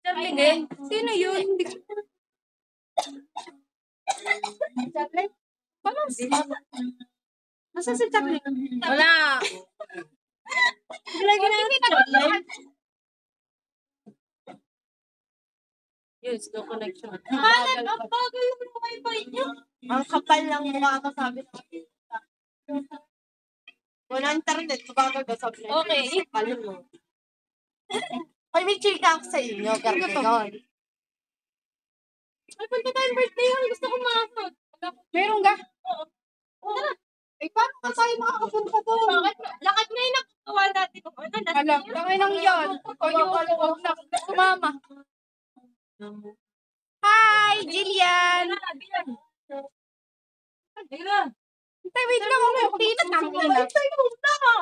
Charlie din. Sino yun? Hindi ko... Charlie? Paano si... Nasaan si Charlie? Wala. Lagi na yung Charlie. Yes, no connection. Ang bagal yung wifi niya. Ang kapal lang yung makakasabi sa akin. Wala internet, bagal ba sabi na. Okay. Kapal mo. Ay, may chika ako sa inyo. Garganon. Ay, punta tayong birthday yun. Gusto ko makakot. Meron ka? Oo. Tara. Eh, paano ka tayo makakapunta doon? Bakit? Lakad na yung nakakawa natin. Alam, langay nang yan. O yung huwag na kumama. Hi, Jillian! Tay, wait lang ako. Hindi na tango na. Tay, punta ka!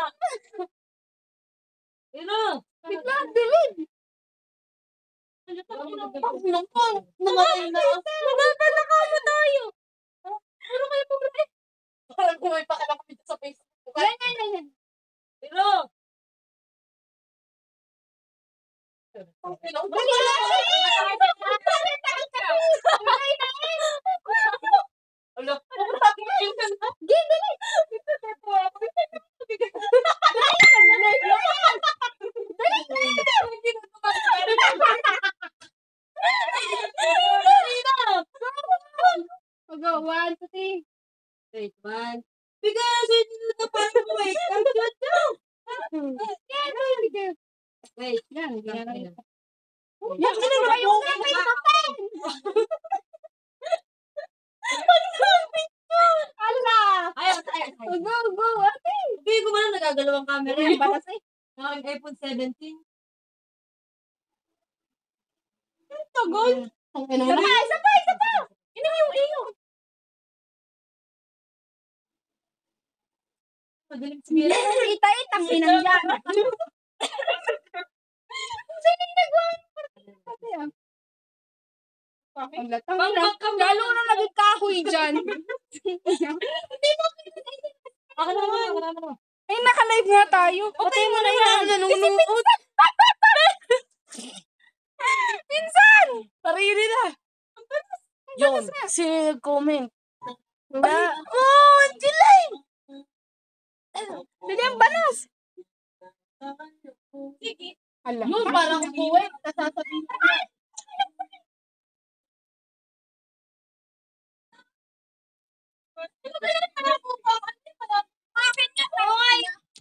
Wait lang, bilid. Nagpalakama tayo. Ano kayo pumunta? Parang kumay pa ka dito sa Facebook. Yan. Pero! One, two, three. Wait, one. Because it's the part of wait. Wait, yan. Yan, sila yung kapit na pen! Ala! Ayaw. Go, ate! Hindi ko man nagagalawang camera. Yan, balas eh. Ang iPhone 17. Ito, gold. Isa pa! Yun yung iyo. Madaling sigila. Itang inang yan. Sino yung nagawa? Lalo na naging kahoy dyan. Ako naman. Ay, naka-live nga tayo. Okay mo na yan. Nanonood. Pinsan! Sarili na. Yun. Si comment. Oh, July! Hindi ang balas. Sige. Yun, parang buhay. Nasasabihin ko. Bakit nga?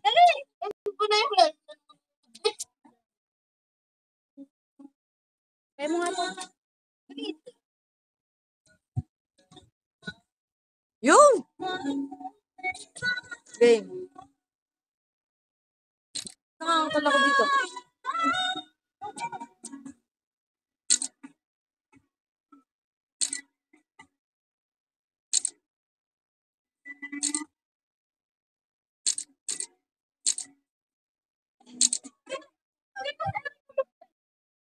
Dali! Ano po na yung live? Kaya mo nga po. Yun! Game. Nakakatala ko dito.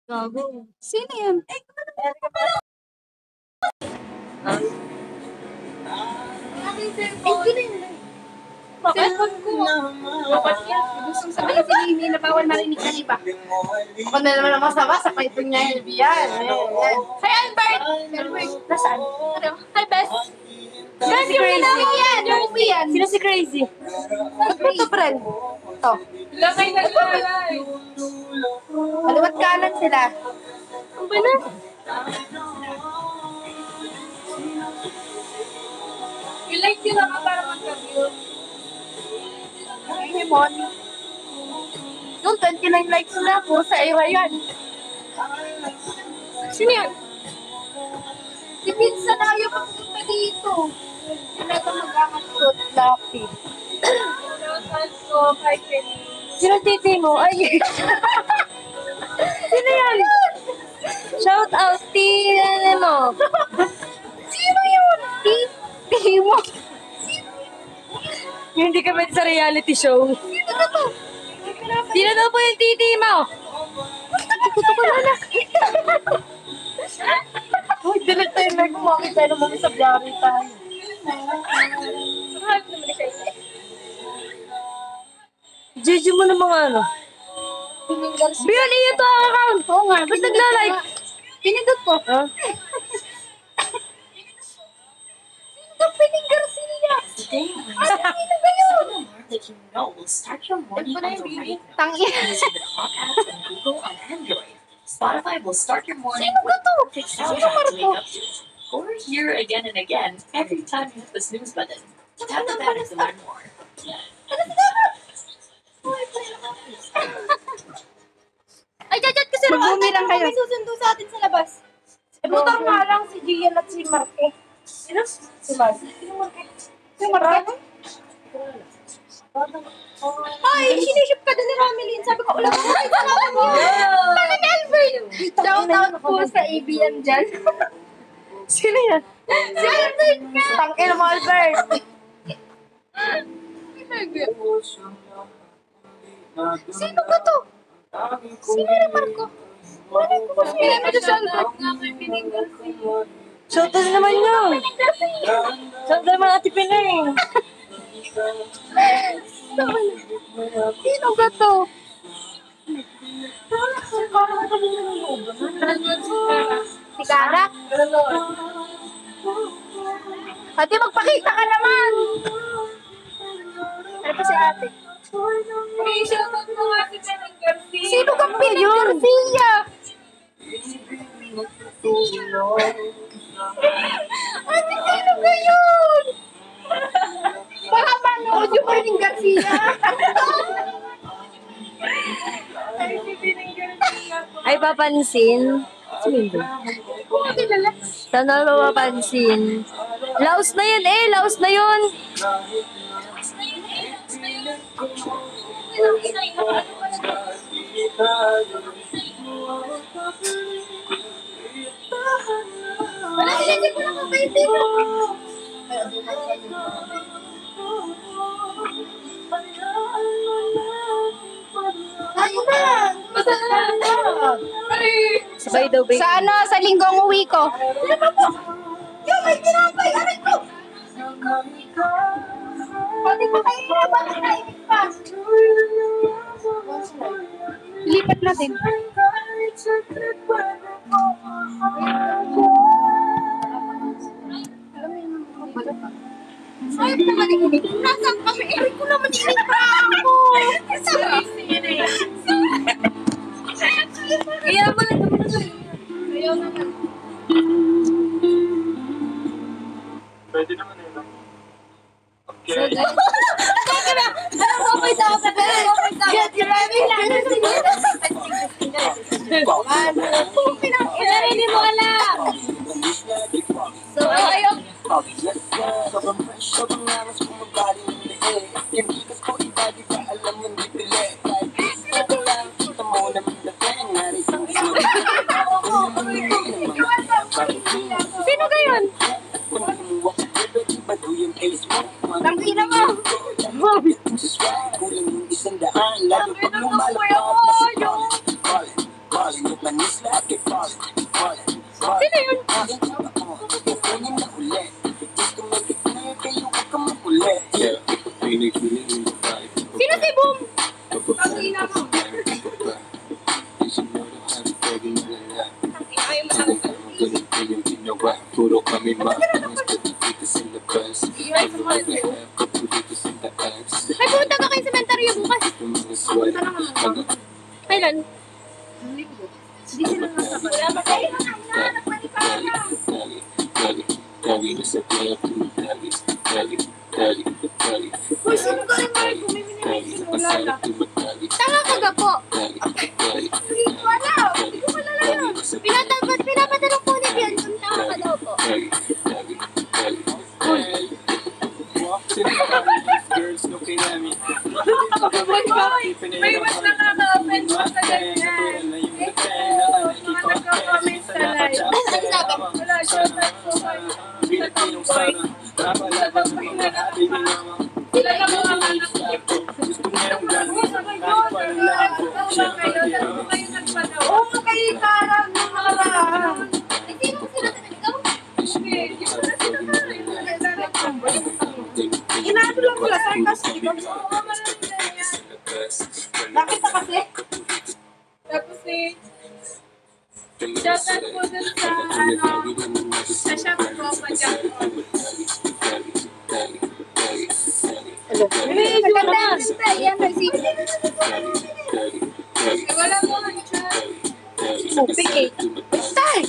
Gago. Sino yan? Bakit? Bakit yan? Gustong sabihin si Mimi na bawal marinig ng iba. Ako na naman ang masama sa paitong niya yung biyan. Hi, Albert! Nasaan? Hi, Bess! Sino si Crazy? Sino si Crazy? Ito, friend. Ito. Lakay na lalay. Maluwat kanan sila. Ang ba na? I-like nyo lang para mag-review. Ay, morning. Yung 29 likes na po sa era yan. Sino yan? Si Pinsa na ayaw magpunta dito. Sino ito mag-amasot, Lucky? Sino titi mo? Ay, sino yan? Shout out, titi mo. Sino yun? Titi mo. Yung hindi kami sa reality show. Sino na to? Sino na po yung titi mo? Tuto ko na na. Uy, dilit tayo na kumakit tayo ng mga sabyari tayo. Mahal naman siya ito. Jeju mo na mga ano. Biyan iyo to ang account. Oo nga. Ba't nagla-like? Pinindot ko. Ah? Sino Piling Garcia? Sino ba yun? That you know will start your morning on the right note. Tangina. Using the Talk app from Google on Android, Spotify will start your morning Sino ba with to? perfect Sino soundtrack to Marco? wake up to. Or hear again and again every time you hit the snooze button. Tap the button to learn more. Ay, jajat kasi Mag-bumi lang kayo. May susundo sa atin sa labas. Buta nga lang si Gian at si Marque. Sino? Si Marque. Sino Marque? Si Marque? Ay, siniship ka din ni Ramelin. Sabi ko, ulam mo. Ay, salamat mo. Sabi ni Albert. Shout out po sa ABM dyan. Sino yan? Si Albert nga. Tangin mo, Albert. Sino ba to? Sino yung Marco? Pinay mo siya sa Albert nga kay Piling Garcia. Shoutout naman nyo. Shoutout naman Ate Pinay. Sino ba to? Si Kara? Ate, magpakita ka naman! Ano pa si ate? Sino kang Piling Garcia? Ate, sino ba yun? Baka manood yung Piling Garcia. Ay, papansin. Sino yun? Sana mapapansin. Laos na yun eh. Laos na yun. Wala, hindi ko lang kaibigan. Ayun na! Masala na! Sabay daw, baby. Sa ano? Sa linggong uwi ko. Yung may tinapay! Aray ko! Pati pa kayo tinapay! Naibig pa! Lipat natin. Ayop naman ikinig. Nasaan kami? Erin ko naman ikinig pa ako. Kaya mo lang naman na. Ayaw naman. Pwede naman yun. Okay. Ano okay sa ako? Get ready na. Hindi mo alam. So, ayaw. Sino gayon? Tangina mo! Sino yun? Sino si Boom? Tangina mo! Puro kami Ay, pumunta ka kayo sa mentaryo bukas. Pumunta na naman. Kailan? Hindi sila nasabay. Wala ba kayo? Uy, sino ka rin ba? Kumimili Tanga ka gapo. Hindi ko alam. Hindi ko malala yun. Pinapatanong po ni Bian kung tanga ka daw po. Girls looking at me. May mas nakaka-offend mo sa ganyan. Mga nagko-comment sa live. Ano sabi? Wala, shout out po kayo. Sa tomboy. Sa tomboy na sila na mga anak ko. Gusto niya yung gano'n. Sabay ko, kayo nagpadaw. Oo, kayo karang mga karang. Hindi mo sila tinagaw? Hindi, hindi mo sila tinagaw. Inaano lang pala, sarcastic. Bakit na kasi? Tapos Shoutout po dun sa, sa shop ko, pa-jump on. Maganda. Yan, kasi. Wala mo, Upik eh. Tay!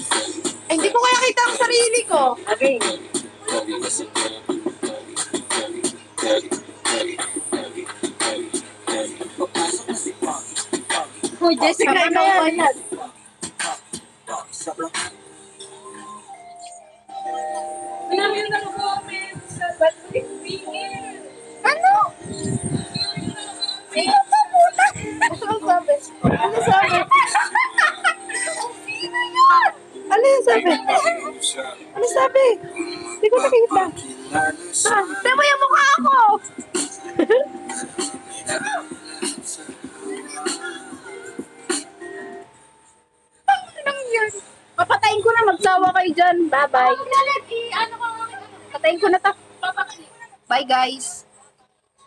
Ay, hindi ko kaya kita ang sarili ko. Okay. Oh, Jessica, ikaw ba yan? Alam yung nag-comment sa Batwing Bigil. Ano? Sino ka muna? Ano sabi? Ano sabi? Sino yun? Ano yung sabi? Ano sabi? Hindi ko nakita. Tama yung mukha ako! Ano yun? Papatayin ko na, magsawa kayo dyan. Bye-bye. Patayin ko na to. Bye, guys.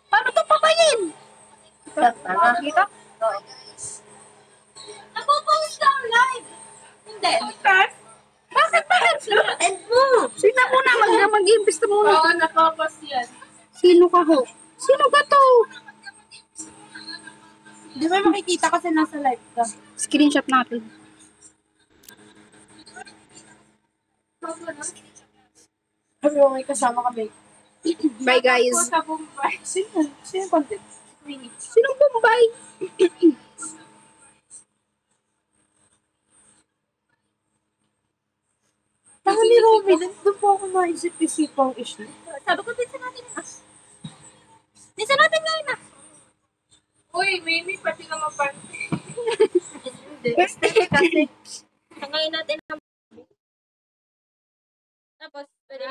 Paano to patayin? Nakakita? Napopost ka live. Hindi. Bakit? End mo. Sino muna? Mag-iimbista muna. Oo, napopost yan. Sino ka ho? Sino ka to? Di ba makikita kasi nasa live ka? Screenshot natin. Sabi mo, may kasama kami. Bye, guys. Sino content? Sinong Bombay? Saka ni Robby, doon po ako naisip-isipang issue. Sabi ko, pinsan natin na. Pinsan natin ngayon na. Uy, Mimi, pati naman pa. Hindi. Kasi, ngayon natin. Tapos, pwede